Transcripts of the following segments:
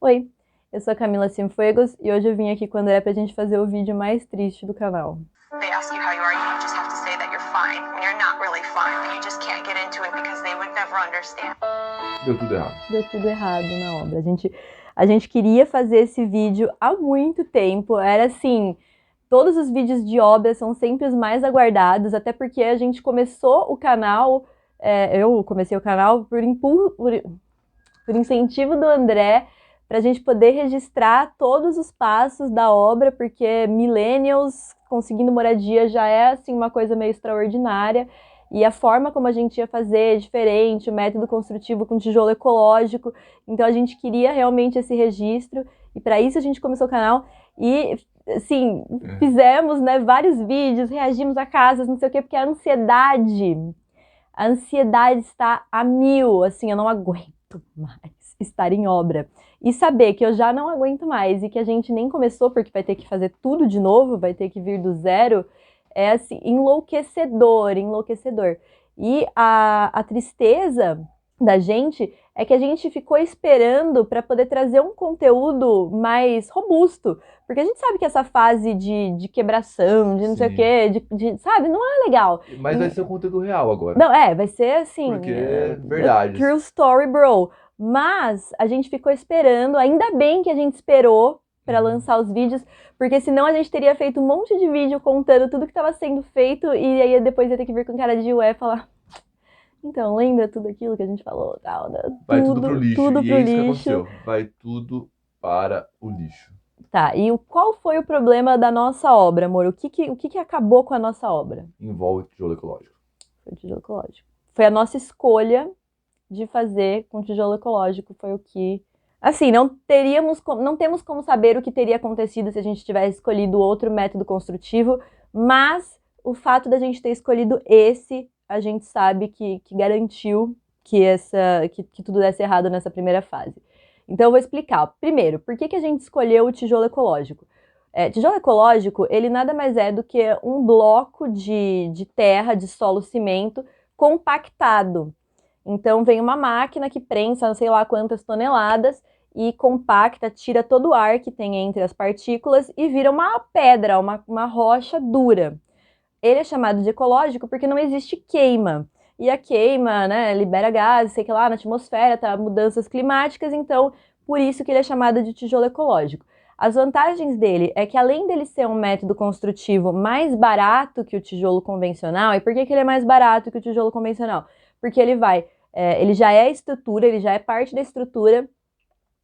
Oi, eu sou a Camila Cienfuegos e hoje eu vim aqui com o André pra gente fazer o vídeo mais triste do canal. They ask you how you are, you just have to say that you're fine when you're not really fine, but you just can't get into it because they would never understand. Deu tudo errado. Deu tudo errado na obra. A gente queria fazer esse vídeo há muito tempo, era assim, todos os vídeos de obra são sempre os mais aguardados, até porque a gente começou o canal, eu comecei o canal por incentivo do André, para a gente poder registrar todos os passos da obra, porque millennials conseguindo moradia já é assim uma coisa meio extraordinária, e a forma como a gente ia fazer é diferente, o método construtivo com tijolo ecológico, então a gente queria realmente esse registro, e para isso a gente começou o canal, e assim, fizemos, né, vários vídeos, reagimos a casas, não sei o quê, porque a ansiedade está a mil, assim, eu não aguento mais estar em obra. E saber que eu já não aguento mais e que a gente nem começou porque vai ter que fazer tudo de novo, vai ter que vir do zero, é assim, enlouquecedor. E a tristeza da gente é que a gente ficou esperando para poder trazer um conteúdo mais robusto. Porque a gente sabe que essa fase de quebração, de não sei o quê, sabe, não é legal. Mas vai ser um conteúdo real agora. Não, vai ser assim... Porque é verdade. True story, bro. Mas a gente ficou esperando, ainda bem que a gente esperou para lançar os vídeos, porque senão a gente teria feito um monte de vídeo contando tudo que estava sendo feito e aí depois ia ter que vir com cara de ué falar... Então, lembra tudo aquilo que a gente falou? Tal, né? Vai tudo pro lixo. Tudo e pro é isso que lixo. aconteceu. Vai tudo para o lixo. Tá, e qual foi o problema da nossa obra, amor? O que acabou com a nossa obra? Envolve tijolo ecológico. Foi o tijolo ecológico. Foi a nossa escolha de fazer com tijolo ecológico, foi o que... Assim, não temos como saber o que teria acontecido se a gente tivesse escolhido outro método construtivo, mas o fato da gente ter escolhido esse, a gente sabe que garantiu que tudo desse errado nessa primeira fase. Então eu vou explicar. Primeiro, por que a gente escolheu o tijolo ecológico? Tijolo ecológico, ele nada mais é do que um bloco de terra, de solo cimento, compactado. Então vem uma máquina que prensa sei lá quantas toneladas e compacta, tira todo o ar que tem entre as partículas e vira uma pedra, uma rocha dura. Ele é chamado de ecológico porque não existe queima. E a queima, né, libera gases, sei que lá, na atmosfera, tá, mudanças climáticas, então por isso que ele é chamado de tijolo ecológico. As vantagens dele é que além dele ser um método construtivo mais barato que o tijolo convencional, e por que ele é mais barato que o tijolo convencional? Porque ele já é estrutura, ele já é parte da estrutura,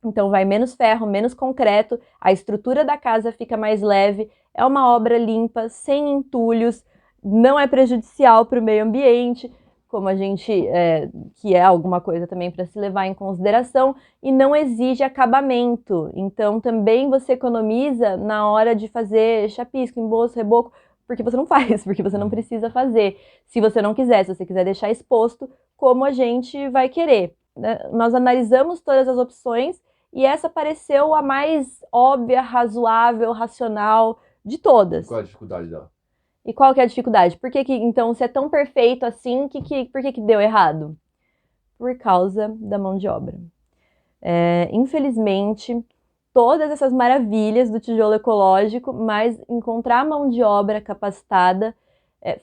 então vai menos ferro, menos concreto, a estrutura da casa fica mais leve, é uma obra limpa, sem entulhos, não é prejudicial para o meio ambiente, como a gente, que é alguma coisa também para se levar em consideração, e não exige acabamento, então também você economiza na hora de fazer chapisco, emboço, reboco, porque você não faz, porque você não precisa fazer. Se você não quiser, se você quiser deixar exposto, como a gente vai querer, né? Nós analisamos todas as opções e essa pareceu a mais óbvia, razoável, racional de todas. Qual é a dificuldade dela? E qual que é a dificuldade? Por que então, se é tão perfeito assim, por que deu errado? Por causa da mão de obra. Infelizmente, todas essas maravilhas do tijolo ecológico, mas encontrar a mão de obra capacitada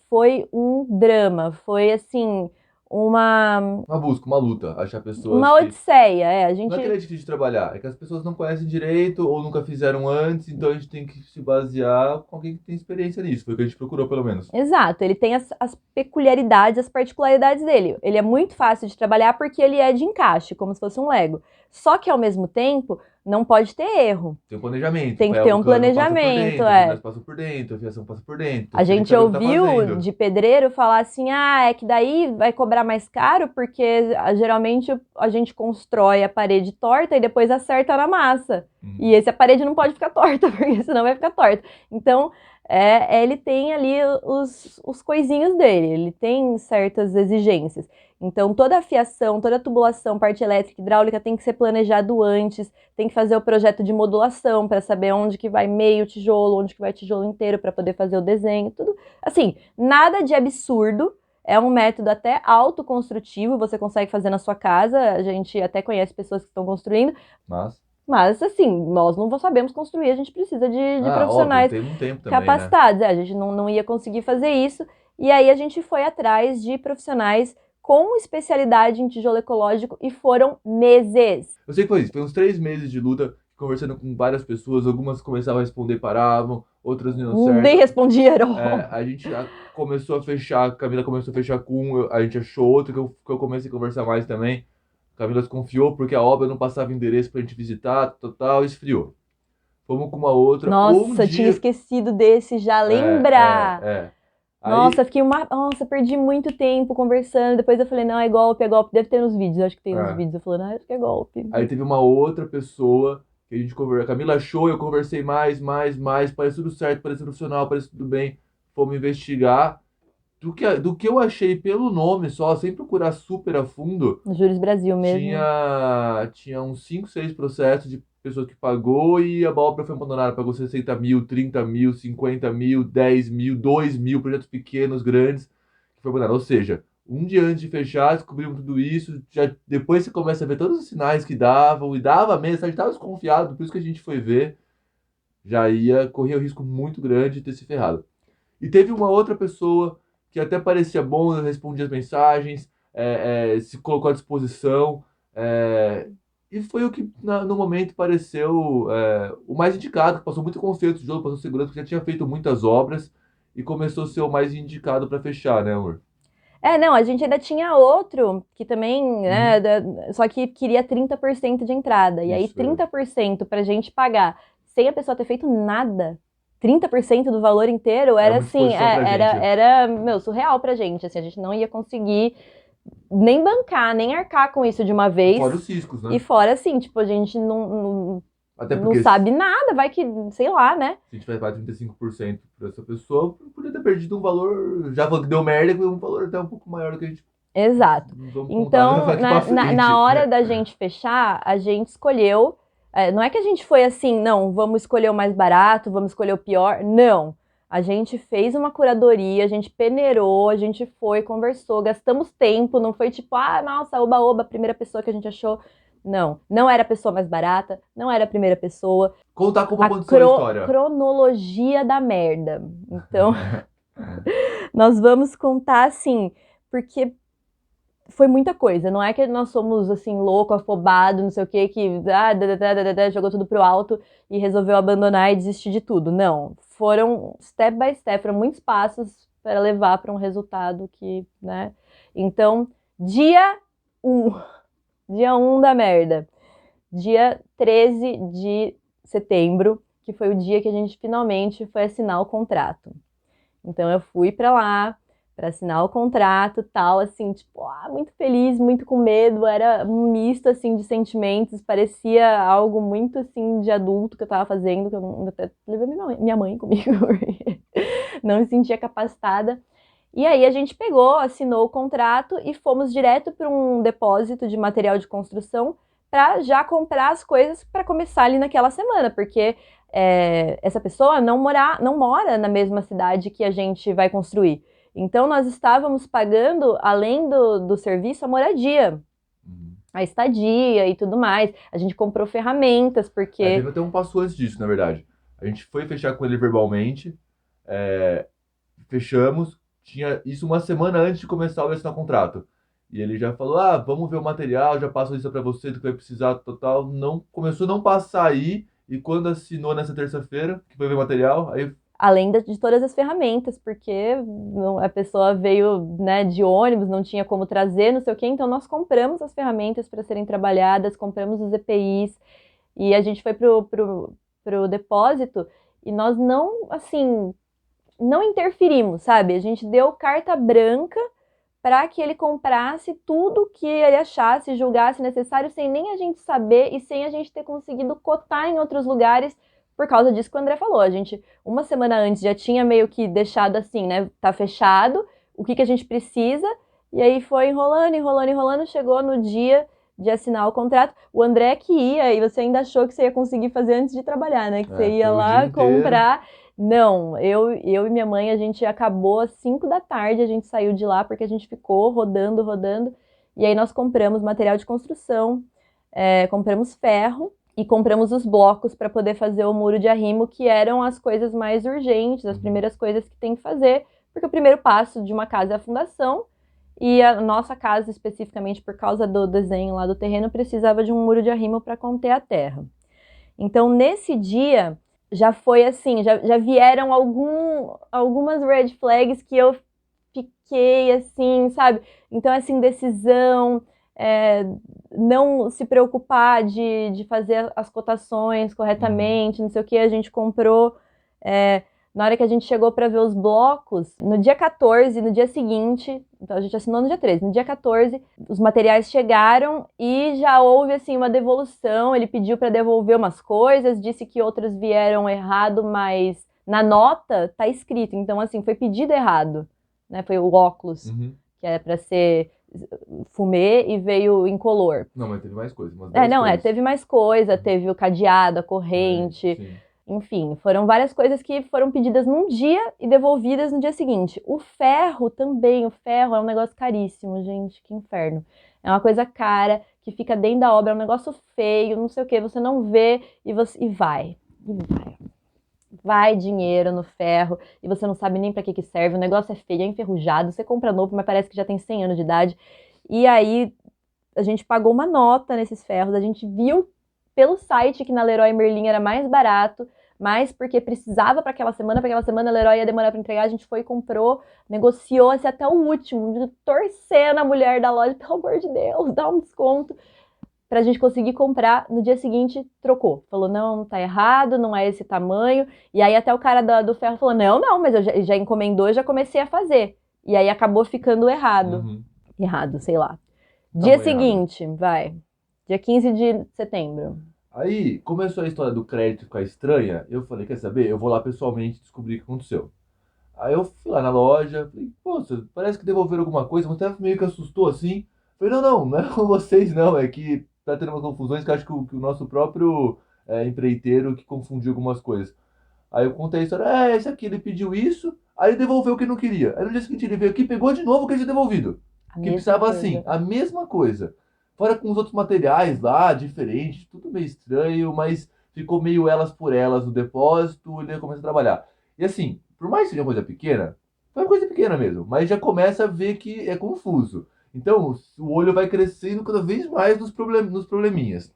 foi um drama, foi assim, uma busca, uma luta, achar pessoas uma odisseia, a gente... Não é que ele é difícil de trabalhar, é que as pessoas não conhecem direito ou nunca fizeram antes, então a gente tem que se basear com alguém que tem experiência nisso, foi o que a gente procurou pelo menos. Exato, ele tem as peculiaridades, as particularidades dele. Ele é muito fácil de trabalhar porque ele é de encaixe, como se fosse um Lego. Só que ao mesmo tempo, não pode ter erro. Tem um planejamento. Tem que ter um planejamento, passa por dentro, a fiação passa por dentro. A gente ouviu de pedreiro falar assim, é que daí vai cobrar mais caro porque geralmente a gente constrói a parede torta e depois acerta na massa. E a parede não pode ficar torta, porque senão vai ficar torta. Então, ele tem ali os coisinhos dele, ele tem certas exigências. Então, toda a fiação, toda a tubulação, parte elétrica, hidráulica tem que ser planejado antes, tem que fazer o projeto de modulação para saber onde que vai meio tijolo, onde que vai tijolo inteiro para poder fazer o desenho, tudo. Assim, nada de absurdo, é um método até autoconstrutivo, você consegue fazer na sua casa, a gente até conhece pessoas que estão construindo, mas Mas, assim, nós não sabemos construir, a gente precisa de Óbvio, profissionais tem um tempo também, né? capacitados. A gente não ia conseguir fazer isso. E aí a gente foi atrás de profissionais com especialidade em tijolo ecológico e foram meses. Eu sei que foi isso, foi uns 3 meses de luta, conversando com várias pessoas, algumas começavam a responder, paravam, outras não deu Nem certo. responderam. A gente começou a fechar, a Camila começou a fechar com um, a gente achou outro que eu comecei a conversar mais também. A Camila desconfiou porque a obra não passava endereço pra gente visitar, total, esfriou. Fomos com uma outra, um Nossa, tinha dia. esquecido desse já, lembra? É. Nossa, Aí, fiquei Nossa, perdi muito tempo conversando. Depois eu falei, não, é golpe, é golpe. Deve ter nos vídeos, eu acho que tem nos é, vídeos. Eu falando, acho que é golpe. aí teve uma outra pessoa que a gente conversou. A Camila achou, eu conversei mais, parece tudo certo, parece profissional, parece tudo bem. Fomos investigar. Do que eu achei pelo nome só, sem procurar super a fundo, No Júris Brasil mesmo. tinha uns 5, 6 processos de pessoa que pagou e a obra foi abandonada. Pagou 60 mil, 30 mil, 50 mil, 10 mil, 2 mil, projetos pequenos, grandes, que foi abandonado. Ou seja, um dia antes de fechar, descobrimos tudo isso. Já, depois você começa a ver todos os sinais que davam, e dava mesmo, a gente estava desconfiado, por isso que a gente foi ver, já ia correr o risco muito grande de ter se ferrado. E teve uma outra pessoa que até parecia bom, respondia as mensagens, se colocou à disposição, e foi o que no momento pareceu o mais indicado, que passou muito confiança do jogo, passou segurança, porque já tinha feito muitas obras e começou a ser o mais indicado para fechar, né, amor? Não, a gente ainda tinha outro que também, né, Uhum. só que queria 30% de entrada. E aí, Isso, verdade. 30% pra gente pagar sem a pessoa ter feito nada. 30% do valor inteiro Era era muita assim, exposição pra gente. meu, surreal pra gente. Assim, a gente não ia conseguir nem bancar, nem arcar com isso de uma vez. Fora os riscos, E né? fora, assim, tipo, a gente não, Até não porque sabe nada, vai que, sei lá, né? se a gente tivesse pago 35% para essa pessoa, podia ter perdido um valor, já falou que deu merda, um valor até um pouco maior do que a gente. Exato. Vamos contar Então, daqui pra na frente. hora da gente fechar, a gente escolheu. Não é que a gente foi assim, não, vamos escolher o mais barato, vamos escolher o pior. Não. A gente fez uma curadoria, a gente peneirou, a gente foi, conversou, gastamos tempo, não foi tipo, ah, nossa, oba-oba, a primeira pessoa que a gente achou. Não, não era a pessoa mais barata, não era a primeira pessoa. Contar como A aconteceu a história. cronologia da merda. Então, nós vamos contar assim, porque foi muita coisa. Não é que nós somos assim, louco, afobado, não sei o que jogou tudo pro alto e resolveu abandonar e desistir de tudo. Não. Foram step by step, foram muitos passos para levar para um resultado que, né? Então, dia 1, dia 1 da merda. Dia 13 de setembro, que foi o dia que a gente finalmente foi assinar o contrato. Então eu fui para lá para assinar o contrato, tal, assim, tipo, muito feliz, muito com medo, era um misto assim de sentimentos, parecia algo muito assim de adulto que eu tava fazendo, que eu até levei minha mãe comigo, porque não me sentia capacitada. E aí a gente pegou, assinou o contrato e fomos direto para um depósito de material de construção para já comprar as coisas para começar ali naquela semana, porque essa pessoa não mora na mesma cidade que a gente vai construir. Então nós estávamos pagando, além do serviço, a moradia, Uhum. a estadia e tudo mais. A gente comprou ferramentas, Teve porque até um passo antes disso, na verdade. A gente foi fechar com ele verbalmente, é, fechamos, tinha isso uma semana antes de começar a assinar o contrato. E ele já falou: ah, vamos ver o material, já passo isso pra você do que vai precisar, total. Não, começou a não passar aí, e quando assinou nessa terça-feira, que foi ver o material, aí além de todas as ferramentas, porque a pessoa veio, né, de ônibus, não tinha como trazer, não sei o quê, então nós compramos as ferramentas para serem trabalhadas, compramos os EPIs, e a gente foi pro depósito, e nós não, assim, não interferimos, sabe? A gente deu carta branca para que ele comprasse tudo que ele achasse, julgasse necessário, sem nem a gente saber e sem a gente ter conseguido cotar em outros lugares por causa disso que o André falou. A gente, uma semana antes, já tinha meio que deixado assim, né? Tá fechado, o que a gente precisa, e aí foi enrolando, enrolando, enrolando, chegou no dia de assinar o contrato. O André que ia, e você ainda achou que você ia conseguir fazer antes de trabalhar, né? Que você ia foi o dia lá inteiro. comprar. Não, eu e minha mãe, a gente acabou às 5 da tarde, a gente saiu de lá porque a gente ficou rodando, rodando. E aí nós compramos material de construção, compramos ferro. e compramos os blocos para poder fazer o muro de arrimo, que eram as coisas mais urgentes, as primeiras coisas que tem que fazer, porque o primeiro passo de uma casa é a fundação, e a nossa casa, especificamente por causa do desenho lá do terreno, precisava de um muro de arrimo para conter a terra. Então, nesse dia, já foi assim, já vieram algumas red flags que eu fiquei assim, sabe? Então, essa indecisão, não se preocupar de fazer as cotações corretamente, não sei o que, a gente comprou. Na hora que a gente chegou para ver os blocos, no dia 14, no dia seguinte, então a gente assinou no dia 13, no dia 14, os materiais chegaram e já houve assim uma devolução, ele pediu para devolver umas coisas, disse que outras vieram errado, mas na nota tá escrito, então assim, foi pedido errado, né? Foi o óculos, que era para ser fumê e veio incolor. Não, mas teve mais coisa. Umas 10 Não, coisas. teve mais coisa, teve o cadeado, a corrente... Sim. Enfim, foram várias coisas que foram pedidas num dia e devolvidas no dia seguinte. O ferro também, o ferro é um negócio caríssimo, gente, que inferno. É uma coisa cara, que fica dentro da obra, é um negócio feio, não sei o que, você não vê e vai. Vai dinheiro no ferro e você não sabe nem pra que serve, o negócio é feio, é enferrujado, você compra novo, mas parece que já tem 100 anos de idade. E aí, a gente pagou uma nota nesses ferros, a gente viu pelo site que na Leroy Merlin era mais barato, mas porque precisava para aquela semana a Leroy ia demorar para entregar, a gente foi e comprou, negociou-se até o último, torcendo a mulher da loja, pelo amor de Deus, dá um desconto, pra gente conseguir comprar. No dia seguinte, trocou, falou, não, tá errado, não é esse tamanho, e aí até o cara do ferro falou, não, mas eu já encomendou, eu já comecei a fazer, e aí acabou ficando errado, sei lá. Dia seguinte, dia 15 de setembro. Aí começou a história do crédito ficar estranha. Eu falei, quer saber? Eu vou lá pessoalmente descobrir o que aconteceu. Aí eu fui lá na loja, falei, poxa, parece que devolveram alguma coisa, mas até meio que assustou assim. Falei, não é com vocês não, é que tá tendo umas confusões que eu acho que o nosso próprio empreiteiro que confundiu algumas coisas. Aí eu contei a história, esse aqui ele pediu isso, aí ele devolveu o que não queria. Aí no dia seguinte ele veio aqui, pegou de novo o que ele tinha devolvido. Que precisava assim, a mesma coisa. Fora com os outros materiais lá, diferentes, tudo meio estranho, mas ficou meio elas por elas no depósito, ele começa a trabalhar. E assim, por mais que seja uma coisa pequena, foi uma coisa pequena mesmo, mas já começa a ver que é confuso. Então, o olho vai crescendo cada vez mais nos probleminhas.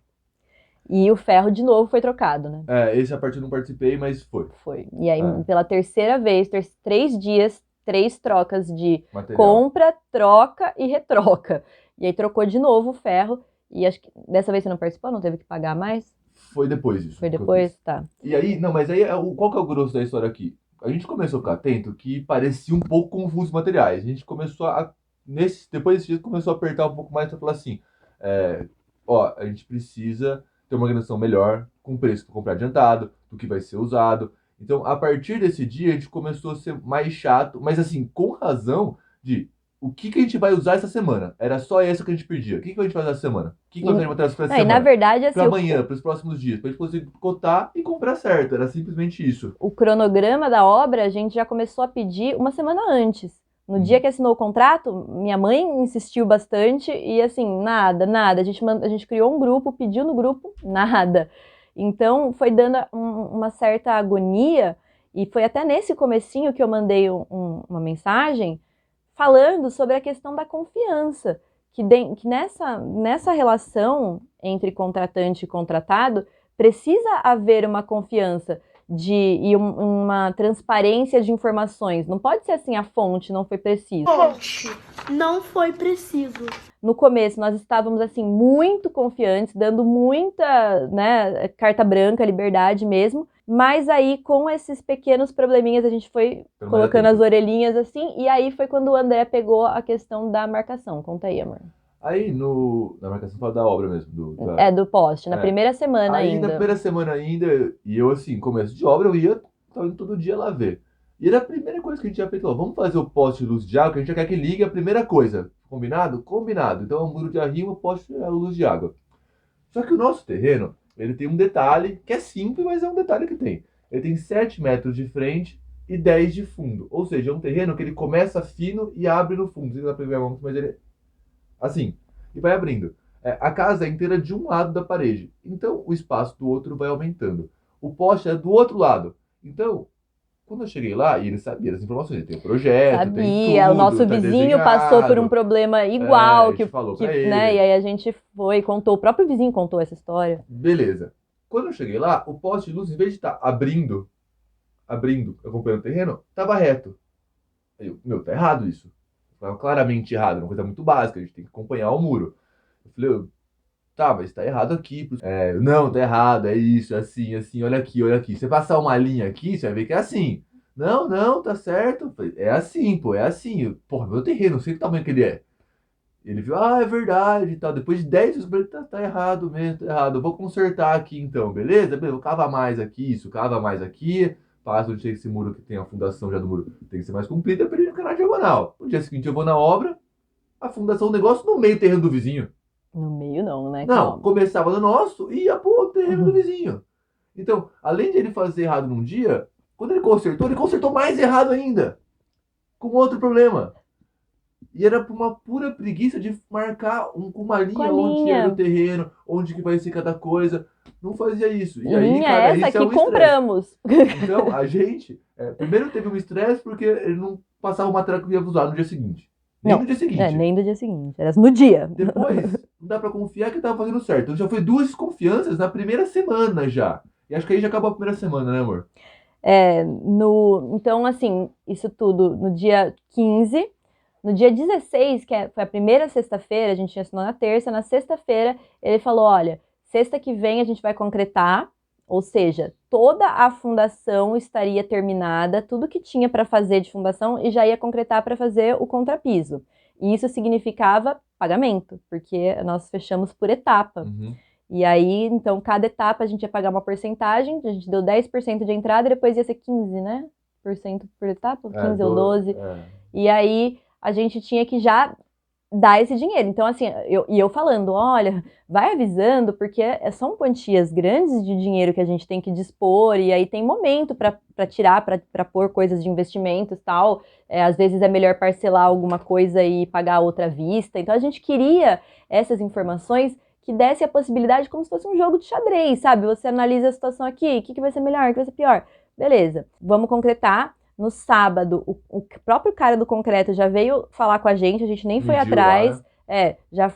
E o ferro de novo foi trocado, né? Esse a parte eu não participei, mas foi. Foi. E aí, pela terceira vez, 3 dias, 3 trocas de Material. Compra, troca e retroca. E aí trocou de novo o ferro. E acho que dessa vez você não participou, não teve que pagar mais? Foi depois disso. Foi depois? Tá. E aí, não, mas aí qual que é o grosso da história aqui? A gente começou a ficar atento que parecia um pouco confuso os materiais. A gente começou depois desse dia, começou a apertar um pouco mais para falar assim, a gente precisa ter uma organização melhor com o preço para comprar adiantado, do que vai ser usado. Então, a partir desse dia, a gente começou a ser mais chato, mas assim, com razão de o que a gente vai usar essa semana. Era só essa que a gente pedia. O que a gente vai usar essa semana? O que vai fazer materiais para essa semana? Na verdade, assim, para amanhã, para os próximos dias, para a gente conseguir cotar e comprar certo. Era simplesmente isso. O cronograma da obra, a gente já começou a pedir uma semana antes. No dia que assinou o contrato, minha mãe insistiu bastante e assim, nada. A gente criou um grupo, pediu no grupo, nada. Então, foi dando uma certa agonia e foi até nesse comecinho que eu mandei uma mensagem falando sobre a questão da confiança, que nessa relação entre contratante e contratado, precisa haver uma confiança e uma transparência de informações. Não pode ser assim, a fonte não foi preciso. Fonte não foi preciso. No começo, nós estávamos assim muito confiantes, dando muita, né, carta branca, liberdade mesmo. Mas aí, com esses pequenos probleminhas, a gente foi colocando as orelhinhas assim. E aí foi quando o André pegou a questão da marcação. Conta aí, amor. Aí, na marcação fala da obra mesmo. Do poste, na primeira semana aí, ainda. Na primeira semana ainda, e eu assim, começo de obra, tava indo todo dia lá ver. E era a primeira coisa que a gente tinha feito, vamos fazer o poste de luz de água, que a gente já quer que ligue a primeira coisa. Combinado? Combinado. Então, é um muro de arrimo, o poste é a luz de água. Só que o nosso terreno, ele tem um detalhe, que é simples, mas é um detalhe que tem. Ele tem 7 metros de frente e 10 de fundo. Ou seja, é um terreno que ele começa fino e abre no fundo. Não sei se dá pra ver, mas ele assim, e vai abrindo. A casa é inteira de um lado da parede, então o espaço do outro vai aumentando. O poste é do outro lado. Então, quando eu cheguei lá, e ele sabia das informações, ele tem o projeto, tem Sabia, o tudo, nosso tá vizinho passou por um desenhado. problema A igual, gente falou pra né? E ele. aí a gente foi, contou, o próprio vizinho contou essa história. Beleza. Quando eu cheguei lá, o poste de luz, em vez de estar acompanhando o terreno, estava reto. Meu, tá errado isso. Tava claramente errado, uma coisa muito básica, a gente tem que acompanhar o muro. Eu falei, tá, mas tá errado aqui. Não, tá errado, é isso, é assim, assim, olha aqui, olha aqui. Você passar uma linha aqui, você vai ver que é assim. Não, não, tá certo. Eu falei, é assim, pô, é assim. Porra, meu terreno, não sei que tamanho que ele é. Ele viu, é verdade e tal. Depois de 10 vezes, eu falei, tá errado mesmo, tá errado. Eu vou consertar aqui então, beleza? Beleza, vou cavar mais aqui, isso, cava mais aqui. Passa onde tem esse muro que tem a fundação já do muro. Tem que ser mais comprida para ele ficar na diagonal. No dia seguinte eu vou na obra, a fundação do negócio no meio do terreno do vizinho. No meio não, né? Não, Calma. começava no nosso e ia pro terreno do vizinho. Então, além de ele fazer errado num dia, quando ele consertou mais errado ainda. Com outro problema. E era por uma pura preguiça de marcar com uma Com a linha onde era o linha. terreno, onde que vai ser cada coisa. Não fazia isso. E aí, Linha cara, essa isso é que um estresse. compramos. Então, a gente, primeiro teve um estresse porque ele não passava o material que ia usar no dia seguinte. Nem Não, no dia seguinte. nem do dia seguinte. Era no dia. Depois, não dá pra confiar que tava fazendo certo. Então já foi 2 desconfianças na primeira semana já. E acho que aí já acabou a primeira semana, né, amor? Então, assim, isso tudo no dia 15. No dia 16, foi a primeira sexta-feira, a gente assinou na terça, na sexta-feira ele falou, olha, sexta que vem a gente vai concretar, ou seja, toda a fundação estaria terminada, tudo que tinha para fazer de fundação e já ia concretar para fazer o contrapiso. E isso significava pagamento, porque nós fechamos por etapa. Uhum. E aí, então, cada etapa a gente ia pagar uma porcentagem, a gente deu 10% de entrada e depois ia ser 15, né? Por etapa, 15 ou 12. E aí a gente tinha que já dar esse dinheiro. Então, assim, eu falando, olha, vai avisando, porque são quantias grandes de dinheiro que a gente tem que dispor, e aí tem momento para tirar, para pôr coisas de investimentos e tal. Às vezes é melhor parcelar alguma coisa e pagar outra à vista. Então, a gente queria essas informações que desse a possibilidade como se fosse um jogo de xadrez, sabe? Você analisa a situação aqui, o que vai ser melhor, o que vai ser pior. Beleza, vamos concretar. No sábado, o próprio cara do concreto já veio falar com a gente nem foi atrás. Lá, né? Já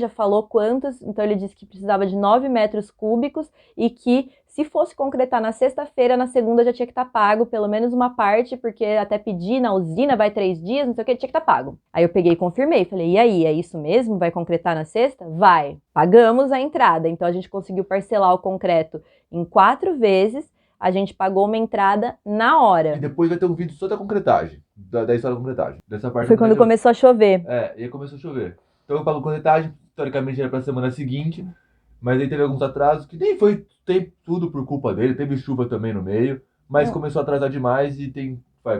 falou quantos. Então ele disse que precisava de 9 metros cúbicos e que se fosse concretar na sexta-feira, na segunda já tinha que estar pago, pelo menos uma parte, porque até pedir na usina vai 3 dias, não sei o que, tinha que estar pago. Aí eu peguei e confirmei, falei, e aí, é isso mesmo? Vai concretar na sexta? Vai. Pagamos a entrada, então a gente conseguiu parcelar o concreto em 4 vezes. A gente pagou uma entrada na hora. E depois vai ter um vídeo só da concretagem. Da história da concretagem. Dessa parte foi quando começou a chover. E aí começou a chover. Então eu pago concretagem, teoricamente era pra semana seguinte. Mas aí teve alguns atrasos, que nem foi tudo por culpa dele. Teve chuva também no meio. Mas começou a atrasar demais e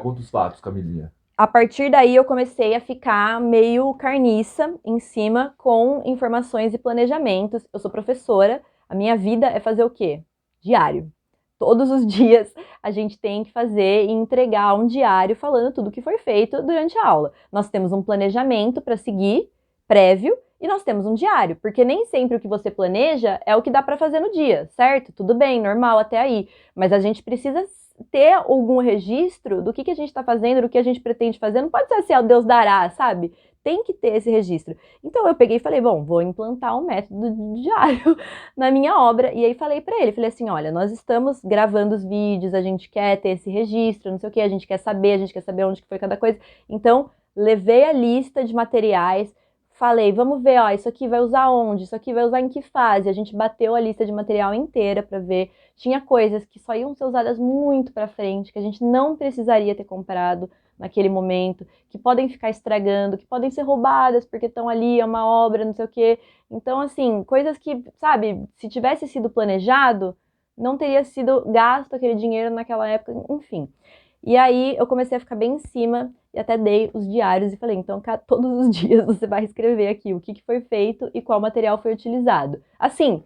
conta os fatos, Camilinha. A partir daí eu comecei a ficar meio carniça em cima com informações e planejamentos. Eu sou professora, a minha vida é fazer o quê? Diário. Todos os dias a gente tem que fazer e entregar um diário falando tudo o que foi feito durante a aula. Nós temos um planejamento para seguir, prévio, e nós temos um diário, porque nem sempre o que você planeja é o que dá para fazer no dia, certo? Tudo bem, normal até aí, mas a gente precisa ter algum registro do que a gente está fazendo, do que a gente pretende fazer. Não pode ser assim, ó, Deus dará, sabe? Tem que ter esse registro. Então eu peguei e falei, bom, vou implantar um método de diário na minha obra. E aí falei pra ele, falei assim, olha, nós estamos gravando os vídeos, a gente quer ter esse registro, não sei o que, a gente quer saber onde que foi cada coisa. Então, levei a lista de materiais, falei, vamos ver, ó, isso aqui vai usar onde? Isso aqui vai usar em que fase? A gente bateu a lista de material inteira pra ver. Tinha coisas que só iam ser usadas muito pra frente, que a gente não precisaria ter comprado naquele momento, que podem ficar estragando, que podem ser roubadas porque estão ali, é uma obra, não sei o quê. Então, assim, coisas que, sabe, se tivesse sido planejado, não teria sido gasto aquele dinheiro naquela época, enfim. E aí eu comecei a ficar bem em cima e até dei os diários e falei, então todos os dias você vai escrever aqui o que foi feito e qual material foi utilizado. Assim,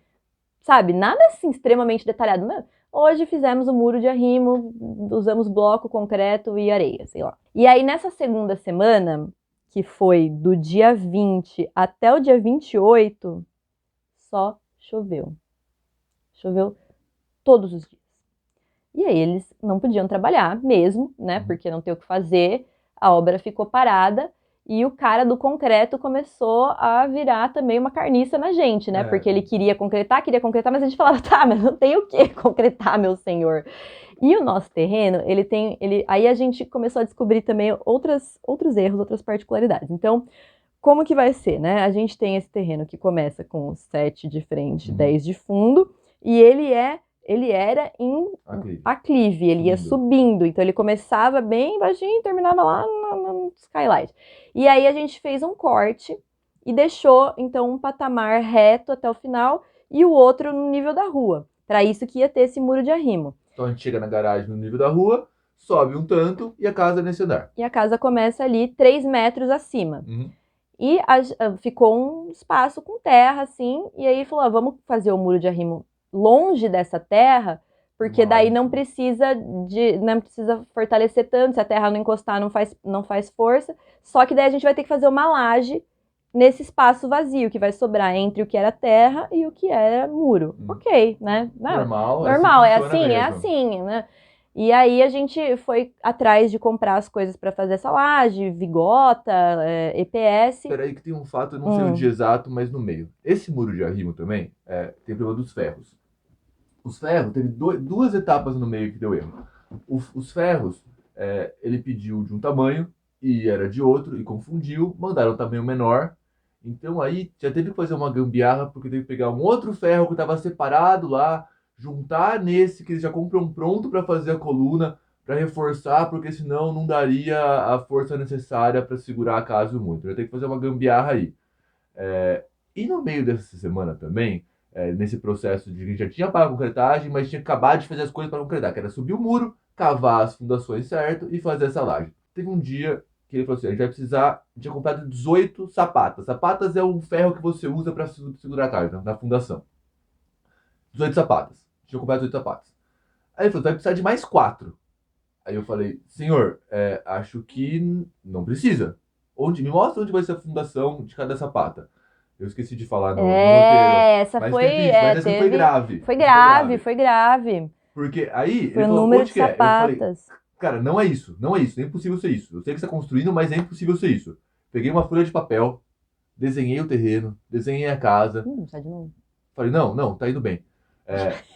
sabe, nada assim extremamente detalhado, né? Hoje fizemos o muro de arrimo, usamos bloco, concreto e areia, sei lá. E aí nessa segunda semana, que foi do dia 20 até o dia 28, só choveu. Choveu todos os dias. E aí eles não podiam trabalhar mesmo, né? Porque não tem o que fazer, a obra ficou parada e o cara do concreto começou a virar também uma carniça na gente, né? Porque ele queria concretar, mas a gente falava, tá, mas não tem o que concretar, meu senhor. E o nosso terreno, aí a gente começou a descobrir também outros erros, outras particularidades. Então, como que vai ser, né? A gente tem esse terreno que começa com 7 de frente, 10 de fundo, e ele era em aclive, ele ia subindo. Então ele começava bem baixinho e terminava lá no skylight. E aí a gente fez um corte e deixou então um patamar reto até o final e o outro no nível da rua. Para isso que ia ter esse muro de arrimo. Então a gente chega na garagem no nível da rua, sobe um tanto e a casa é nesse andar. E a casa começa ali 3 metros acima. E ficou um espaço com terra, assim, e aí falou, vamos fazer o muro de arrimo longe dessa terra, porque daí não precisa fortalecer tanto, se a terra não encostar, não faz força, só que daí a gente vai ter que fazer uma laje nesse espaço vazio, que vai sobrar entre o que era terra e o que era muro. Ok, né? Normal, é assim, né? E aí a gente foi atrás de comprar as coisas para fazer essa laje, vigota, EPS. Peraí que tem um fato, eu não sei o dia exato, mas no meio. Esse muro de arrimo também tem problema dos ferros. Os ferros, teve duas etapas no meio que deu erro. Os ferros, ele pediu de um tamanho e era de outro, e confundiu, mandaram um tamanho menor. Então aí já teve que fazer uma gambiarra, porque teve que pegar um outro ferro que estava separado lá, juntar nesse que eles já compram pronto para fazer a coluna, para reforçar, porque senão não daria a força necessária para segurar a casa muito. Já tem que fazer uma gambiarra aí. E no meio dessa semana também, nesse processo de que a gente já tinha pago a concretagem, mas tinha acabado de fazer as coisas para concretar, que era subir o muro, cavar as fundações certo e fazer essa laje. Teve um dia que ele falou assim, a gente vai precisar, a gente tinha comprado 18 sapatas. Sapatas é um ferro que você usa para segurar a casa na fundação. 18 sapatas. Tinha comprado 18 sapatos. Aí ele falou, vai precisar de mais 4. Aí eu falei, senhor, acho que não precisa. Me mostra onde vai ser a fundação de cada sapata. Eu esqueci de falar no roteiro. Essa mas foi... essa foi grave. Foi grave. Porque aí, foi ele o falou, número onde de que é? Eu falei, sapatas. cara, não é isso, é impossível ser isso. Eu sei que você está construindo, mas é impossível ser isso. Peguei uma folha de papel, desenhei o terreno, desenhei a casa. Sai de novo. Falei, não, tá indo bem.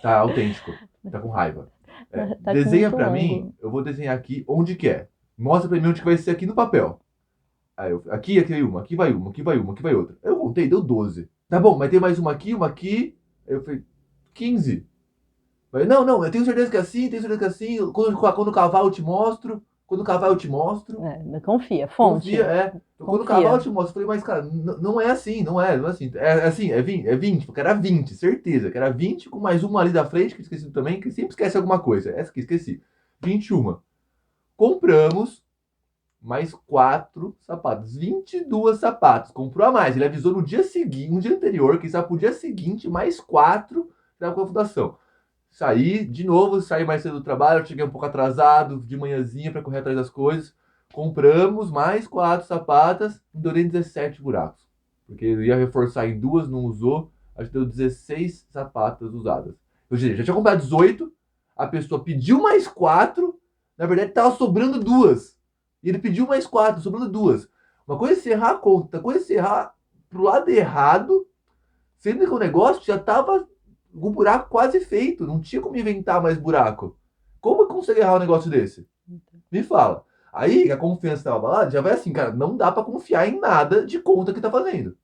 Tá autêntico, tá com raiva. Tá Desenha muito pra longo. mim, eu vou desenhar aqui onde que é. Mostra pra mim onde que vai ser aqui no papel. Aí aqui uma, aqui vai uma, aqui vai uma, aqui vai outra. Eu contei, deu 12. Tá bom, mas tem mais uma aqui. Aí eu falei, 15. Falei, não, eu tenho certeza que é assim, Quando cavar eu te mostro. Confia, fonte. Quando cavar eu te mostro. Eu falei, mas cara, não é assim. É assim, é 20, porque era 20, certeza. Que era 20 com mais uma ali da frente, que eu esqueci também, que sempre esquece alguma coisa. Essa aqui, esqueci. 21. Compramos mais 4 sapatos. 22 sapatos. Comprou a mais. Ele avisou no dia seguinte, no dia anterior, que estava pro dia seguinte, mais 4 da fundação. Saí mais cedo do trabalho, cheguei um pouco atrasado, de manhãzinha para correr atrás das coisas. Compramos mais 4 sapatas, durei 17 buracos. Porque eu ia reforçar em 2, não usou, acho que deu 16 sapatas usadas. Ou seja, já tinha comprado 18, a pessoa pediu mais 4, na verdade estava sobrando 2. E ele pediu mais 4, sobrando 2. Uma coisa é você errar a conta, outra coisa é você errar pro lado errado, sendo que o negócio já estava com o buraco quase feito, não tinha como inventar mais buraco. Como consegue errar um negócio desse? Me fala. Aí a confiança estava abalada, já vai assim, cara, não dá para confiar em nada de conta que tá fazendo.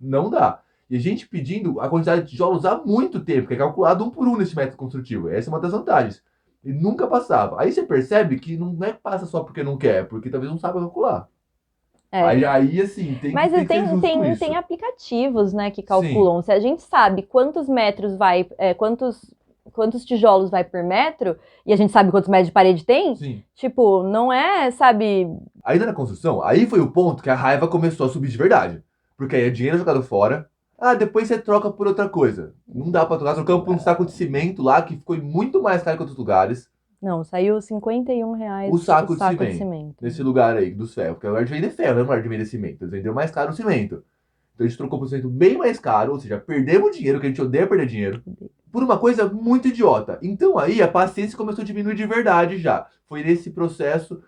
Não dá. E a gente pedindo a quantidade de tijolos há muito tempo, que é calculado 1 por 1 nesse método construtivo. Essa é uma das vantagens. E nunca passava. Aí você percebe que não é que passa só porque não quer, porque talvez não saiba calcular. Aí assim, tem Mas que ser justo com isso. tem aplicativos, né, que calculam. Sim. Se a gente sabe quantos metros vai, quantos tijolos vai por metro, e a gente sabe quantos metros de parede tem, Sim. Tipo, não é, sabe... Ainda na construção, aí foi o ponto que a raiva começou a subir de verdade. Porque aí é dinheiro jogado fora, depois você troca por outra coisa. Não dá pra trocar, trocamos por um saco de cimento lá, que ficou muito mais caro que outros lugares. Não, saiu R$51 o saco de cimento. Nesse lugar aí, dos ferros. Porque é lugar de vender ferro, não é lugar de vender cimento. Eles venderam mais caro o cimento. Então a gente trocou por um cimento bem mais caro, ou seja, perdemos dinheiro, que a gente odeia perder dinheiro, por uma coisa muito idiota. Então aí a paciência começou a diminuir de verdade já. Foi nesse processo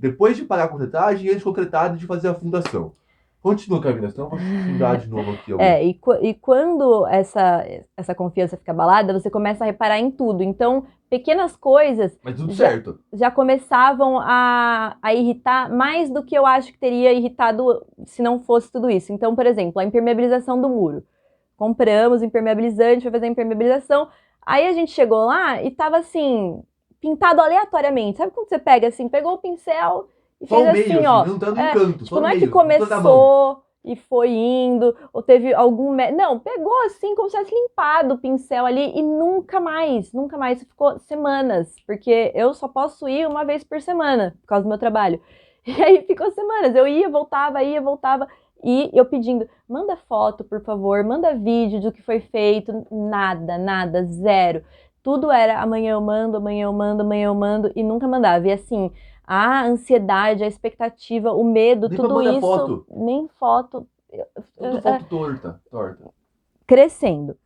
depois de pagar a concretagem e antes de concretado de fazer a fundação. Continua, Camila, senão eu vou fundar de novo aqui. E quando essa confiança fica abalada, você começa a reparar em tudo. Então, pequenas coisas Mas tudo certo. já começavam a irritar mais do que eu acho que teria irritado se não fosse tudo isso. Então, por exemplo, a impermeabilização do muro. Compramos impermeabilizante, foi fazer a impermeabilização. Aí a gente chegou lá e tava assim, pintado aleatoriamente. Sabe quando você pega assim, pegou o pincel e Só fez o meio, assim, ó. não tá no canto. Tipo, não é que começou e foi indo, ou teve algum... Não, pegou assim, como se tivesse limpado o pincel ali e nunca mais. Isso ficou semanas, porque eu só posso ir uma vez por semana, por causa do meu trabalho. E aí ficou semanas, eu ia, voltava, e eu pedindo, manda foto, por favor, manda vídeo do que foi feito, nada, zero. Tudo era amanhã eu mando, e nunca mandava. E assim, a ansiedade, a expectativa, o medo, Nem tudo isso, foto. nem foto. Tudo foto torta. Crescendo.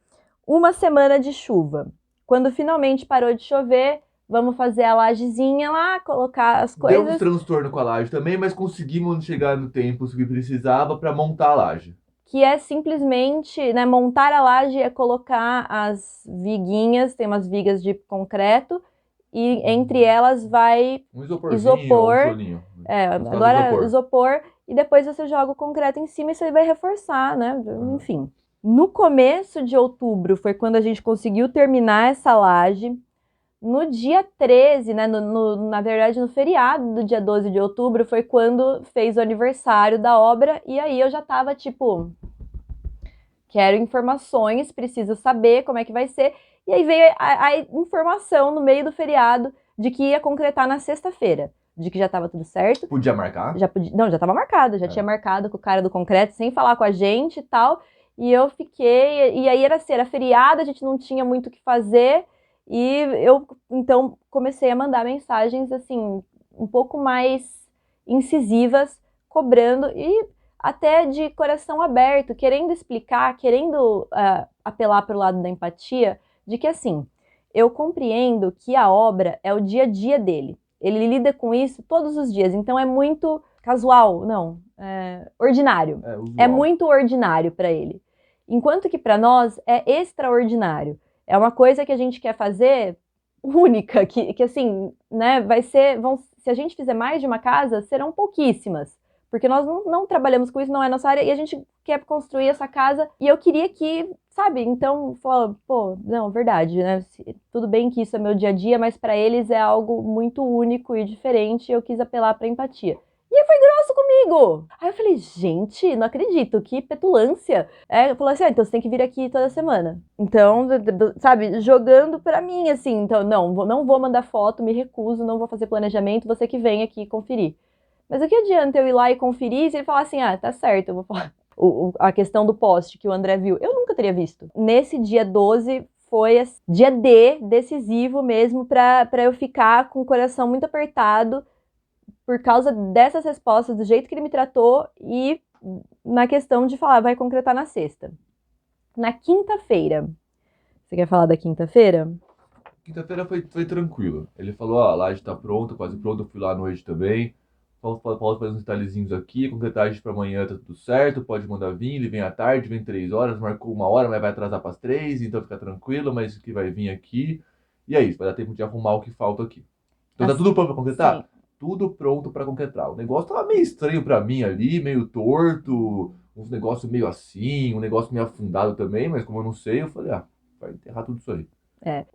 Uma semana de chuva. Quando finalmente parou de chover, vamos fazer a lajezinha lá, colocar as coisas. Deu um transtorno com a laje também, mas conseguimos chegar no tempo que precisava para montar a laje. Que é simplesmente, né, montar a laje é colocar as viguinhas, tem umas vigas de concreto, e entre elas vai Um isoporzinho, isopor, um tijolinho. agora isopor, e depois você joga o concreto em cima e você vai reforçar, né, enfim. No começo de outubro foi quando a gente conseguiu terminar essa laje. No dia 13, né, na verdade no feriado do dia 12 de outubro, foi quando fez o aniversário da obra, e aí eu já tava tipo, quero informações, preciso saber como é que vai ser, e aí veio a informação no meio do feriado de que ia concretar na sexta-feira, de que já tava tudo certo. Podia marcar? Não, já tava marcado, já tinha marcado com o cara do concreto, sem falar com a gente e tal, e eu fiquei, e aí era feriado, a gente não tinha muito o que fazer. E eu, então, comecei a mandar mensagens, assim, um pouco mais incisivas, cobrando e até de coração aberto, querendo explicar, querendo apelar para o lado da empatia, de que, assim, eu compreendo que a obra é o dia a dia dele. Ele lida com isso todos os dias, então é muito casual, não, ordinário. É muito ordinário para ele. Enquanto que para nós é extraordinário. É uma coisa que a gente quer fazer única, que assim, né, vai ser, se a gente fizer mais de uma casa, serão pouquíssimas, porque nós não trabalhamos com isso, não é nossa área, e a gente quer construir essa casa, e eu queria que, sabe, então, pô, não, verdade, né, tudo bem que isso é meu dia a dia, mas para eles é algo muito único e diferente, e eu quis apelar para empatia. E ele foi grosso comigo. Aí eu falei, gente, não acredito, que petulância. Ele falou assim, então você tem que vir aqui toda semana. Então, sabe, jogando pra mim, assim. Então, não vou mandar foto, me recuso, não vou fazer planejamento, você que vem aqui conferir. Mas o que adianta eu ir lá e conferir se ele falar assim, tá certo, eu vou falar. A questão do poste que o André viu, eu nunca teria visto. Nesse dia 12, foi dia D, decisivo mesmo, pra eu ficar com o coração muito apertado, por causa dessas respostas, do jeito que ele me tratou e na questão de falar, vai concretar na sexta. Na quinta-feira. Você quer falar da quinta-feira? Quinta-feira foi tranquilo. Ele falou, a laje tá pronta, quase pronta, eu fui lá à noite também. Paulo faz uns detalhezinhos aqui, concretagem para amanhã tá tudo certo, pode mandar vir, ele vem à tarde, vem 3 horas, marcou 1 hora, mas vai atrasar para as 3, então fica tranquilo, mas que vai vir aqui. E é isso, vai dar tempo de arrumar o que falta aqui. Então tá tudo pronto para concretar? Sim. Tudo pronto para concretar. O negócio tava meio estranho para mim ali, meio torto, uns negócios meio assim, um negócio meio afundado também, mas como eu não sei, eu falei, vai enterrar tudo isso aí.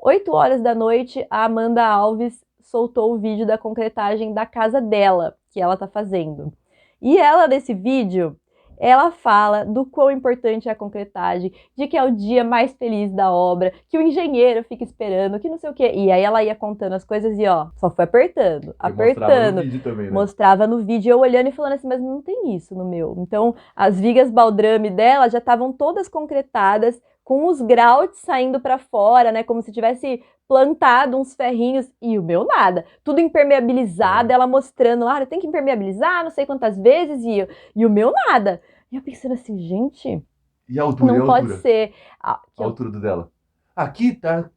8 horas da noite, a Amanda Alves soltou o vídeo da concretagem da casa dela, que ela tá fazendo. E ela, nesse vídeo, ela fala do quão importante é a concretagem, de que é o dia mais feliz da obra, que o engenheiro fica esperando, que não sei o quê. E aí ela ia contando as coisas e só foi apertando. Mostrava no vídeo também, né? Mostrava no vídeo, eu olhando e falando assim, mas não tem isso no meu. Então, as vigas baldrame dela já estavam todas concretadas, com os grautes saindo para fora, né, como se tivesse plantado uns ferrinhos, e o meu nada, tudo impermeabilizado, ela mostrando lá, tem que impermeabilizar não sei quantas vezes, e o meu nada. E E eu pensando assim, gente, E a altura, e não a pode altura? ser. A altura do dela. Aqui tá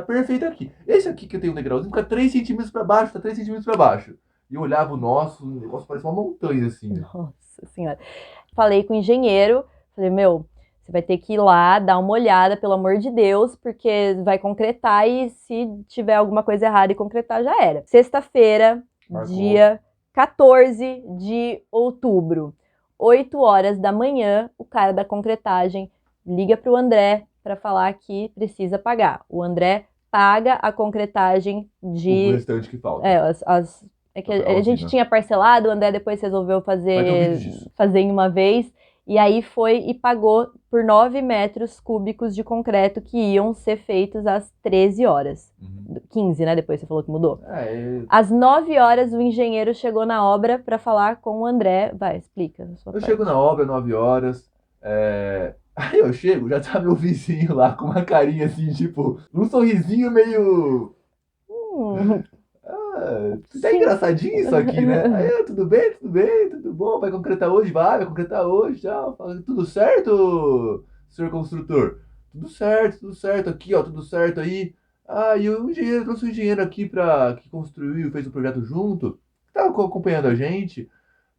perfeito aqui. Esse aqui que eu tenho um degrauzinho fica 3 centímetros pra baixo, tá 3 centímetros pra baixo. E eu olhava o nosso, o negócio parece uma montanha assim. Nossa senhora. Falei com o engenheiro, falei, meu, você vai ter que ir lá, dar uma olhada, pelo amor de Deus, porque vai concretar e se tiver alguma coisa errada e concretar, já era. Sexta-feira, Marcou. dia 14 de outubro, 8 horas da manhã, o cara da concretagem liga pro André para falar que precisa pagar. O André paga a concretagem O de restante que falta. é que Papel, a gente né? tinha parcelado, o André depois resolveu Vai ter um vídeo fazer, disso. fazer em uma vez, e aí foi e pagou por 9 metros cúbicos de concreto que iam ser feitos às 13 horas. Uhum. 15, né? Depois você falou que mudou. É, Às 9 horas, o engenheiro chegou na obra para falar com o André. Vai, explica a sua eu parte. chego na obra 9 horas. Aí eu chego, já tá meu vizinho lá com uma carinha assim, tipo, um sorrisinho meio. Hum, Tá sim. engraçadinho isso aqui, né? Aí, tudo bem, tudo bom? Vai concretar hoje? Vai concretar hoje, tchau. Fala, tudo certo, senhor construtor? Tudo certo aqui, ó, tudo certo aí. Ah, e o engenheiro, trouxe um engenheiro aqui que construiu, fez o projeto junto, que tava acompanhando a gente,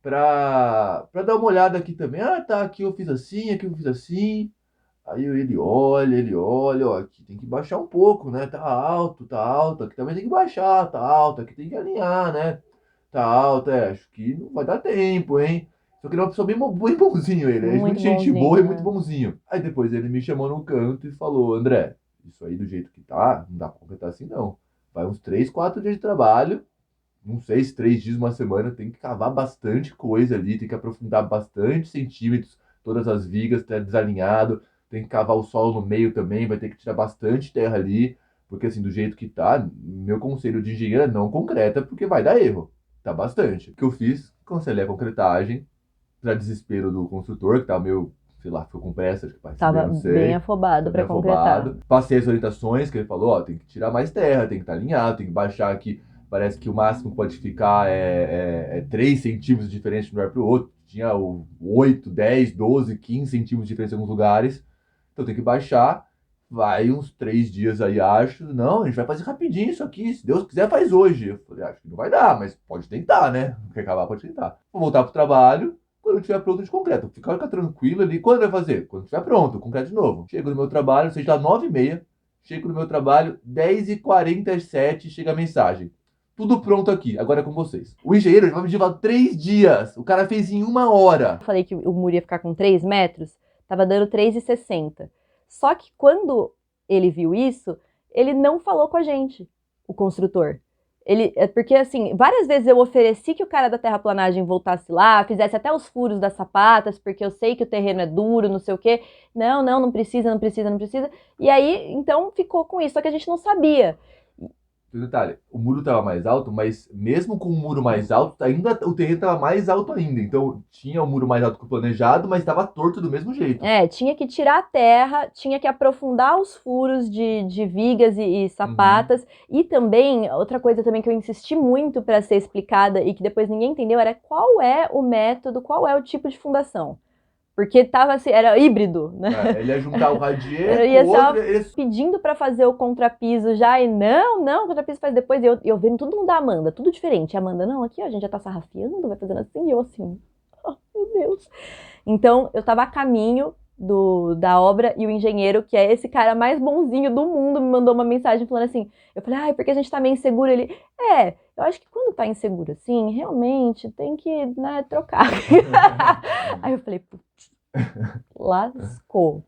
pra dar uma olhada aqui também. Ah, tá, aqui eu fiz assim. Aí ele olha, ó, aqui tem que baixar um pouco, né? Tá alto, aqui também tem que baixar, tá alto, aqui tem que alinhar, né? Tá alto, acho que não vai dar tempo, hein? Só que ele é uma pessoa bem bonzinho, ele é muito Muito gente bonzinho, boa e muito né? bonzinho. Aí depois ele me chamou num canto e falou, André, isso aí do jeito que tá, não dá pra completar assim não. Vai uns 3, 4 dias de trabalho, não sei se 3 dias, uma semana, tem que cavar bastante coisa ali, tem que aprofundar bastante centímetros, todas as vigas, tá desalinhado, tem que cavar o solo no meio também, vai ter que tirar bastante terra ali, porque assim, do jeito que tá, meu conselho de engenheiro é não concreta, porque vai dar erro. Tá bastante. O que eu fiz? Cancelei a concretagem, para desespero do construtor, que tava meio, sei lá, ficou com pressa, acho que pra receber, Tava não bem sei. afobado Tá para bem concretar. afobado. Passei as orientações que ele falou, ó, tem que tirar mais terra, tem que estar alinhado, tem que baixar aqui. Parece que o máximo que pode ficar é 3 centímetros de diferença de um lugar para o outro. Tinha 8, 10, 12, 15 centímetros de diferença em alguns lugares. Então tem que baixar. Vai uns 3 dias aí, acho. Não, a gente vai fazer rapidinho isso aqui. Se Deus quiser, faz hoje. Eu falei, acho que não vai dar, mas pode tentar, né? Não quer acabar, pode tentar. Vou voltar pro trabalho. Quando estiver pronto, de concreto. Fica tranquilo ali. Quando vai fazer? Quando estiver pronto, concreto de novo. Chego no meu trabalho, seja lá 9h30. Chego no meu trabalho, 10h47, chega a mensagem. Tudo pronto aqui, agora é com vocês. O engenheiro vai me levar 3 dias. O cara fez em 1 hora. Eu falei que o muro ia ficar com 3 metros, tava dando 3,60. Só que quando ele viu isso, ele não falou com a gente, o construtor. Porque assim, várias vezes eu ofereci que o cara da terraplanagem voltasse lá, fizesse até os furos das sapatas, porque eu sei que o terreno é duro, não sei o quê. Não, não precisa, não precisa, não precisa. E aí, então ficou com isso, só que a gente não sabia. Detalhe, o muro estava mais alto, mas mesmo com o muro mais alto, ainda o terreno estava mais alto ainda. Então tinha o muro mais alto que o planejado, mas estava torto do mesmo jeito. Tinha que tirar a terra, tinha que aprofundar os furos de vigas e sapatas. E também, outra coisa também que eu insisti muito para ser explicada e que depois ninguém entendeu era qual é o método, qual é o tipo de fundação. Porque tava assim, era híbrido, né? Ele ia juntar o radier Ia com o só outro. pedindo para fazer o contrapiso já, e não, o contrapiso faz depois. E eu vendo tudo no da Amanda, tudo diferente. A Amanda, não, aqui ó, a gente já tá sarrafiando, vai fazendo assim, e eu assim, oh, meu Deus. Então, eu tava a caminho da obra e o engenheiro, que é esse cara mais bonzinho do mundo, me mandou uma mensagem falando assim, eu falei, ai, porque a gente tá meio inseguro. Ele, eu acho que quando tá inseguro assim, realmente tem que, né, trocar. Aí eu falei, putz, lascou.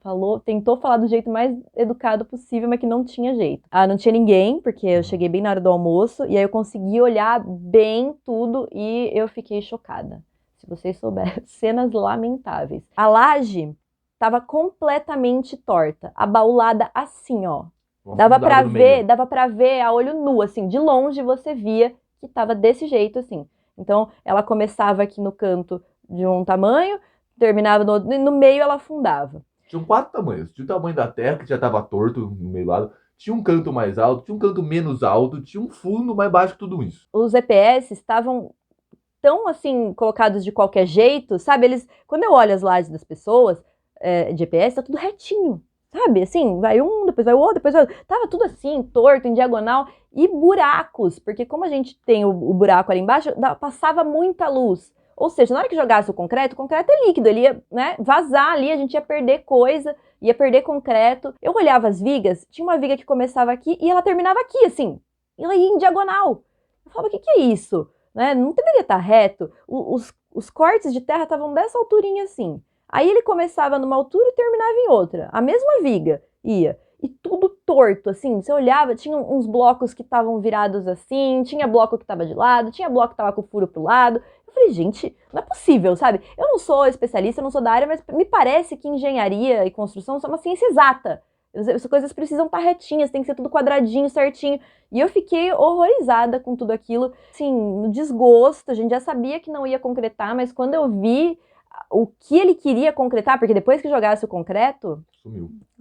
Falou, tentou falar do jeito mais educado possível, mas que não tinha jeito. Não tinha ninguém, porque eu cheguei bem na hora do almoço, e aí eu consegui olhar bem tudo e eu fiquei chocada. Se vocês souberem, cenas lamentáveis. A laje tava completamente torta, abaulada assim, ó. Dava pra ver a olho nu, assim, de longe você via que tava desse jeito, assim. Então, ela começava aqui no canto de um tamanho, terminava no outro, e no meio ela afundava. Tinham 4 tamanhos. Tinha o tamanho da terra, que já estava torto no meio lado. Tinha um canto mais alto, tinha um canto menos alto, tinha um fundo mais baixo que tudo isso. Os EPS estavam tão, assim, colocados de qualquer jeito, sabe? Quando eu olho as lajes das pessoas, de GPS, tá tudo retinho, sabe? Assim, vai um, depois vai o outro, depois vai o outro. Tava tudo assim, torto, em diagonal, e buracos, porque como a gente tem o buraco ali embaixo, passava muita luz. Ou seja, na hora que jogasse o concreto é líquido, ele ia, né, vazar ali, a gente ia perder coisa, ia perder concreto. Eu olhava as vigas, tinha uma viga que começava aqui e ela terminava aqui, assim. Ela ia em diagonal. Eu falava, o que é isso? Né? Não deveria estar reto. Os cortes de terra estavam dessa alturinha assim. Aí ele começava numa altura e terminava em outra. A mesma viga ia. E tudo torto, assim. Você olhava, tinha uns blocos que estavam virados assim, tinha bloco que estava de lado, tinha bloco que estava com furo pro lado. Eu falei, gente, não é possível, sabe? Eu não sou especialista, eu não sou da área, mas me parece que engenharia e construção são uma ciência exata. As coisas precisam estar retinhas, tem que ser tudo quadradinho, certinho. E eu fiquei horrorizada com tudo aquilo. Assim, no desgosto, a gente já sabia que não ia concretar, mas quando eu vi o que ele queria concretar, porque depois que jogasse o concreto,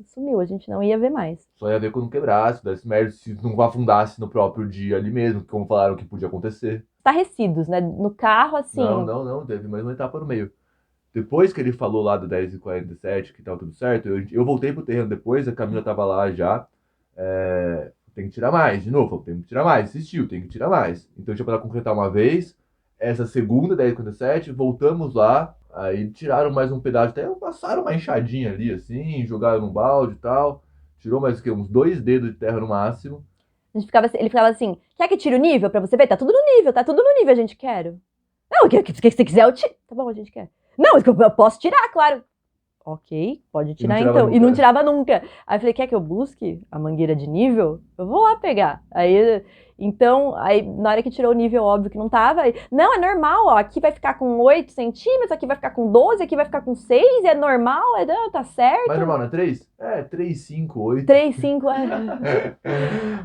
sumiu, a gente não ia ver mais. Só ia ver quando quebrasse, desse merda, se não afundasse no próprio dia ali mesmo, como falaram que podia acontecer. Estarrecidos, né? No carro, assim. Não, teve mais uma etapa no meio. Depois que ele falou lá do 10h47, que tava tudo certo, eu voltei pro terreno depois, a Camila tava lá já. Tem que tirar mais, de novo, tem que tirar mais, insistiu, tem que tirar mais. Então tinha pra concretar uma vez, essa segunda, 10h47, voltamos lá, aí tiraram mais um pedaço, até passaram uma enxadinha ali, assim, jogaram num balde e tal, tirou mais o quê? Uns 2 dedos de terra no máximo. Ele ficava assim, quer que tire o nível pra você ver? Tá tudo no nível, a gente quer. Não, o que você quiser eu tiro. Tá bom, a gente quer. Não, eu posso tirar, claro. Ok, pode tirar então. E não tirava nunca. Aí eu falei, quer que eu busque a mangueira de nível? Eu vou lá pegar. Então, na hora que tirou o nível, óbvio que não tava. Não, é normal, ó. Aqui vai ficar com 8 centímetros, aqui vai ficar com 12, aqui vai ficar com 6, é normal, não, tá certo. Mas normal, não é 3? 3, 5, 8. 3, 5,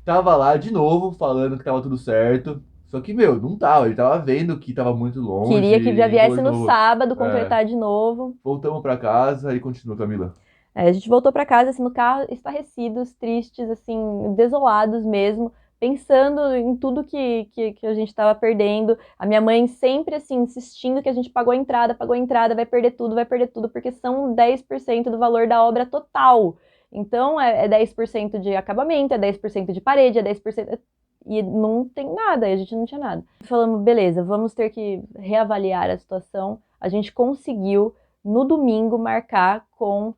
Tava lá de novo, falando que tava tudo certo. Só que, não tava. Ele tava vendo que tava muito longe. Queria que já viesse no sábado concretar de novo. Voltamos pra casa e continua, Camila. A gente voltou pra casa, assim, no carro, estarrecidos, tristes, assim, desolados mesmo, pensando em tudo que a gente tava perdendo. A minha mãe sempre, assim, insistindo que a gente pagou a entrada, vai perder tudo, porque são 10% do valor da obra total. Então, é 10% de acabamento, é 10% de parede, é 10%... E não tem nada, a gente não tinha nada. Falamos, beleza, vamos ter que reavaliar a situação. A gente conseguiu, no domingo, marcar com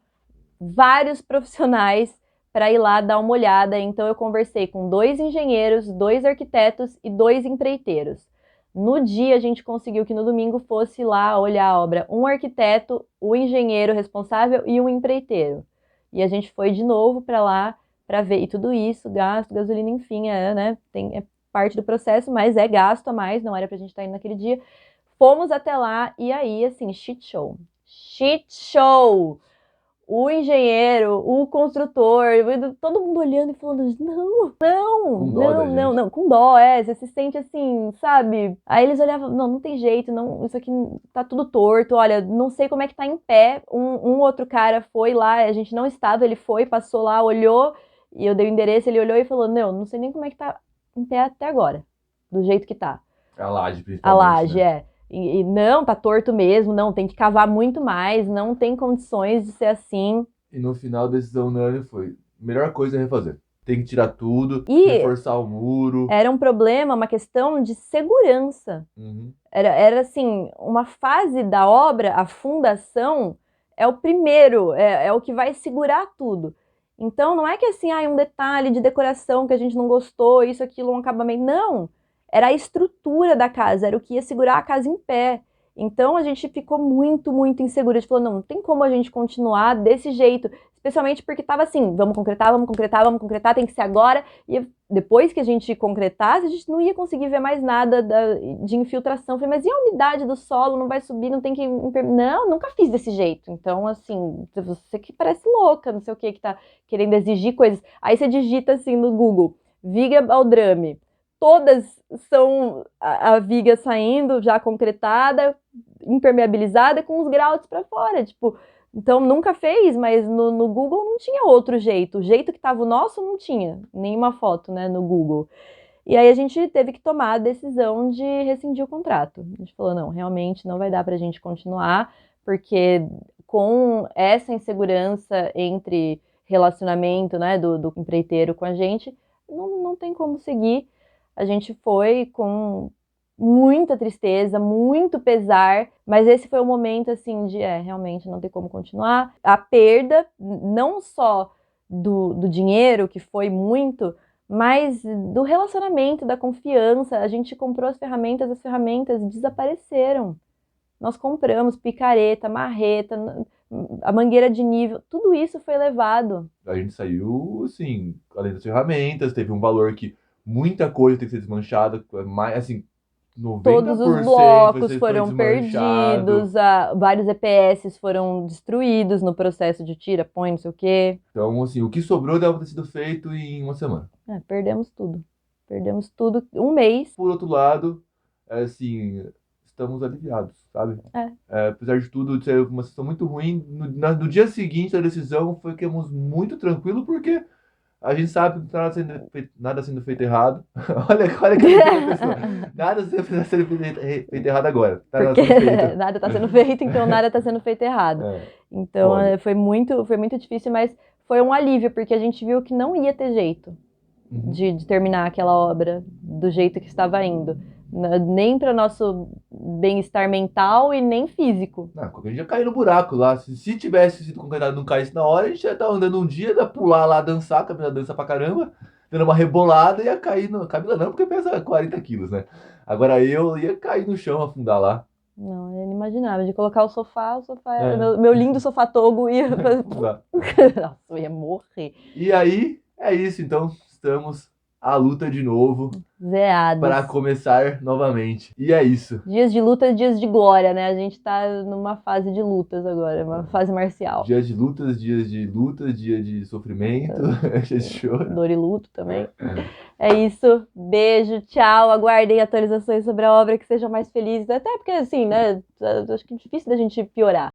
vários profissionais para ir lá dar uma olhada. Então eu conversei com 2 engenheiros, 2 arquitetos e 2 empreiteiros. No dia a gente conseguiu que no domingo fosse lá olhar a obra um arquiteto, o engenheiro responsável e um empreiteiro. E a gente foi de novo para lá para ver, e tudo isso, gasto, gasolina, enfim, né, é parte do processo, mas é gasto a mais, não era pra gente estar indo naquele dia. Fomos até lá, e aí, assim, shit show. O engenheiro, o construtor, todo mundo olhando e falando, não, com dó, você se sente assim, sabe? Aí eles olhavam, não tem jeito, não, isso aqui tá tudo torto, olha, não sei como é que tá em pé. Um outro cara foi lá, a gente não estava, ele foi, passou lá, olhou, e eu dei o endereço, ele olhou e falou, não sei nem como é que tá em pé até agora, do jeito que tá. A laje, principalmente. A laje, né? E não, tá torto mesmo, não, tem que cavar muito mais, não tem condições de ser assim. E no final a decisão unânime foi, melhor coisa é refazer. Tem que tirar tudo, reforçar o muro. Era um problema, uma questão de segurança. Uhum. Era assim, uma fase da obra, a fundação, é o primeiro, é o que vai segurar tudo. Então não é que assim, um detalhe de decoração que a gente não gostou, isso, aquilo, um acabamento. Não! Era a estrutura da casa, era o que ia segurar a casa em pé. Então a gente ficou muito, muito insegura. A gente falou, não tem como a gente continuar desse jeito. Especialmente porque tava assim, vamos concretar, tem que ser agora. E depois que a gente concretasse, a gente não ia conseguir ver mais nada de infiltração. Eu falei, mas e a umidade do solo? Não vai subir, não tem que... Não, nunca fiz desse jeito. Então, assim, você que parece louca, não sei o que tá querendo exigir coisas. Aí você digita assim no Google, viga baldrame. Todas são a viga saindo já concretada, impermeabilizada, com os grautos para fora, tipo, então nunca fez, mas no Google não tinha outro jeito, o jeito que tava o nosso não tinha nenhuma foto, né, no Google. E aí a gente teve que tomar a decisão de rescindir o contrato. A gente falou, não, realmente não vai dar pra gente continuar, porque com essa insegurança entre relacionamento, né, do empreiteiro com a gente, não tem como seguir. A gente foi com muita tristeza, muito pesar, mas esse foi o momento, assim, de, realmente não tem como continuar. A perda, não só do dinheiro, que foi muito, mas do relacionamento, da confiança. A gente comprou as ferramentas desapareceram. Nós compramos picareta, marreta, a mangueira de nível, tudo isso foi levado. A gente saiu, assim, além das ferramentas, teve um valor que muita coisa tem que ser desmanchada, mais, assim, 90% Todos os blocos foi foram desmanchado. perdidos, vários EPS foram destruídos no processo de tira, põe, não sei o quê. Então, assim, o que sobrou deve ter sido feito em uma semana. Perdemos tudo. Perdemos tudo, um mês. Por outro lado, assim, estamos aliviados, sabe? Apesar de tudo ser uma situação muito ruim, no dia seguinte da decisão, ficamos muito tranquilos, porque a gente sabe que nada sendo feito errado. olha que pessoa. Nada sendo feito errado agora. Nada Porque sendo feito. nada está sendo feito, então nada está sendo feito errado. Então Olha. foi muito difícil, mas foi um alívio, porque a gente viu que não ia ter jeito de terminar aquela obra do jeito que estava indo. Nem para nosso bem-estar mental e nem físico. Não, a gente ia cair no buraco lá. Se tivesse sido concretado e não caísse na hora, a gente ia estar andando um dia, ia pular lá, dançar, a Camila dança pra caramba, dando uma rebolada e ia cair no. Camila não, porque pesa 40 quilos, né? Agora eu ia cair no chão, afundar lá. Não, é inimaginável. De colocar o sofá meu lindo sofá togo ia. Nossa, eu ia morrer. E aí, é isso. Então, estamos à luta de novo. Zeados. Para começar novamente. E é isso. Dias de luta, dias de glória, né? A gente tá numa fase de lutas agora, uma fase marcial. Dias de lutas, dia de sofrimento, dia de choro. Dor e luto também. É isso. Beijo, tchau. Aguardem atualizações sobre a obra que sejam mais felizes. Até porque, assim, né? Acho que é difícil da gente piorar.